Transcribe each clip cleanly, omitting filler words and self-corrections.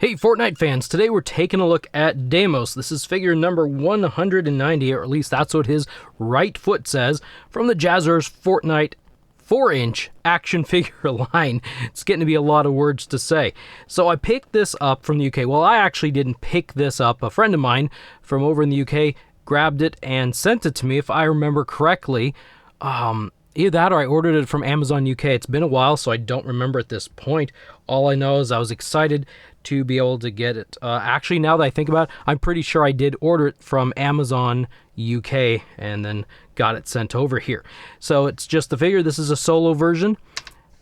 Hey Fortnite fans, today we're taking a look at Deimos. This is figure number 190, or at least that's what his right foot says, from the Jazwares Fortnite 4-inch action figure line. It's getting to be a lot of words to say. So I picked this up from the UK. Well, I actually didn't pick this up. A friend of mine from over in the UK grabbed it and sent it to me, if I remember correctly. Either that or I ordered it from Amazon UK. It's been a while, so I don't remember at this point. All I know is I was excited to be able to get it. Actually, now that I think about it, I'm pretty sure I did order it from Amazon UK and then got it sent over here. So it's just the figure. This is a solo version.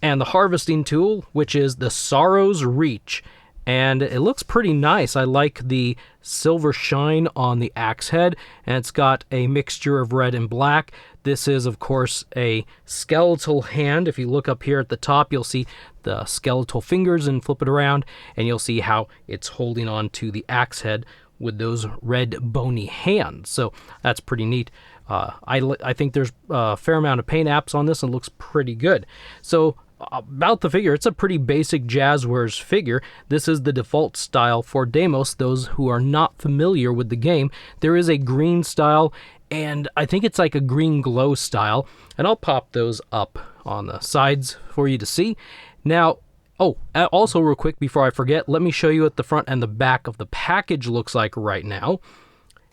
And the harvesting tool, which is the Sorrow's Reach. And it looks pretty nice. I like the silver shine on the axe head, and it's got a mixture of red and black. This is, of course, a skeletal hand. If you look up here at the top, you'll see the skeletal fingers and flip it around, and you'll see how it's holding on to the axe head with those red bony hands. So that's pretty neat. I think there's a fair amount of paint apps on this and it looks pretty good. So about the figure, it's a pretty basic Jazwares figure. This is the default style for Deimos. Those who are not familiar with the game, there is a green style, and I think it's like a green glow style, and I'll pop those up on the sides for you to see. Now, also real quick before I forget, let me show you what the front and the back of the package looks like right now.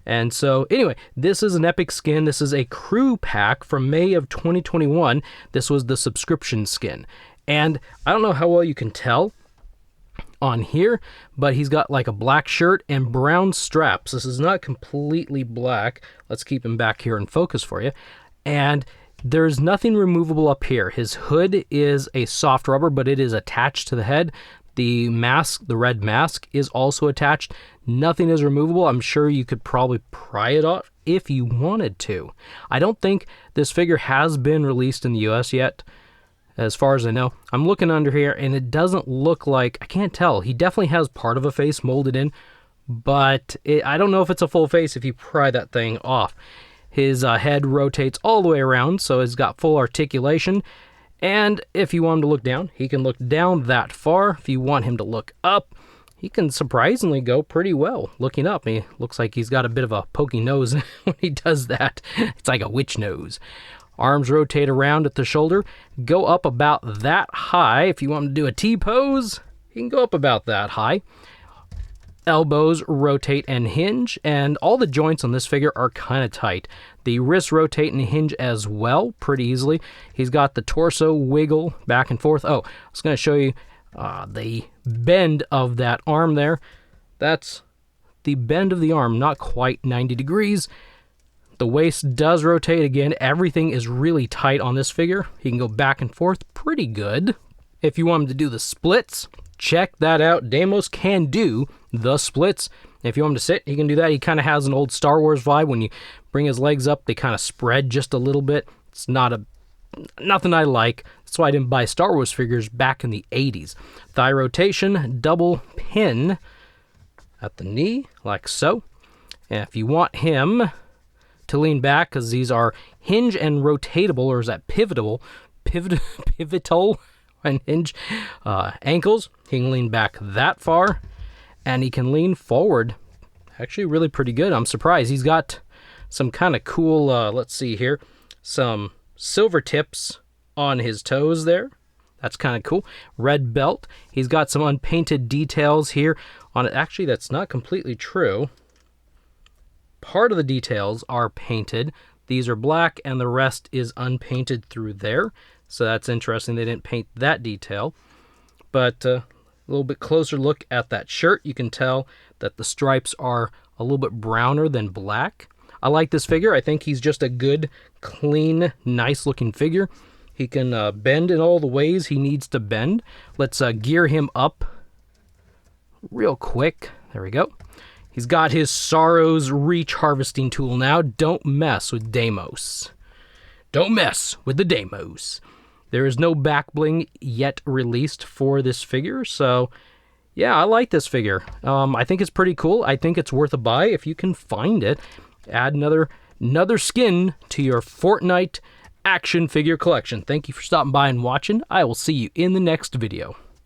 And so, anyway, this is an epic skin. This is a crew pack from May of 2021. This was the subscription skin. And I don't know how well you can tell on here, but he's got like a black shirt and brown straps. This is not completely black. Let's keep him back here in focus for you. And there's nothing removable up here. His hood is a soft rubber, but it is attached to the head. The mask, the red mask, is also attached. Nothing is removable. I'm sure you could probably pry it off if you wanted to. I don't think this figure has been released in the US yet, as far as I know. I'm looking under here, and it doesn't look like, I can't tell. He definitely has part of a face molded in, but I don't know if it's a full face if you pry that thing off. His head rotates all the way around, so he's got full articulation. And if you want him to look down, he can look down that far. If you want him to look up, he can surprisingly go pretty well looking up. He looks like he's got a bit of a pokey nose when he does that. It's like a witch nose. Arms rotate around at the shoulder, go up about that high. If you want him to do a T-pose, he can go up about that high. Elbows rotate and hinge, and all the joints on this figure are kind of tight. The wrists rotate and hinge as well, pretty easily. He's got the torso wiggle back and forth. Oh, I was going to show you the bend of that arm there. That's the bend of the arm, not quite 90 degrees. The waist does rotate again. Everything is really tight on this figure. He can go back and forth pretty good. If you want him to do the splits, check that out. Deimos can do the splits. If you want him to sit, he can do that. He kind of has an old Star Wars vibe. When you bring his legs up, they kind of spread just a little bit. It's nothing I like. That's why I didn't buy Star Wars figures back in the 80s. Thigh rotation, double pin at the knee, like so. And if you want him to lean back, because these are hinge and rotatable, or is that pivotal and hinge ankles, he can lean back that far, and he can lean forward actually really pretty good. I'm surprised. He's got some kind of cool, let's see here, some silver tips on his toes there. That's kind of cool. Red belt. He's got some unpainted details here on it. Actually, that's not completely true. Part of the details are painted. These are black, and the rest is unpainted through there. So that's interesting. They didn't paint that detail. But a little bit closer look at that shirt, you can tell that the stripes are a little bit browner than black. I like this figure. I think he's just a good, clean, nice-looking figure. He can bend in all the ways he needs to bend. Let's gear him up real quick. There we go. He's got his Sorrow's Reach harvesting tool now. Don't mess with Deimos. Don't mess with the Deimos. There is no back bling yet released for this figure, so yeah, I like this figure. I think it's pretty cool. I think it's worth a buy if you can find it. Add another skin to your Fortnite action figure collection. Thank you for stopping by and watching. I will see you in the next video.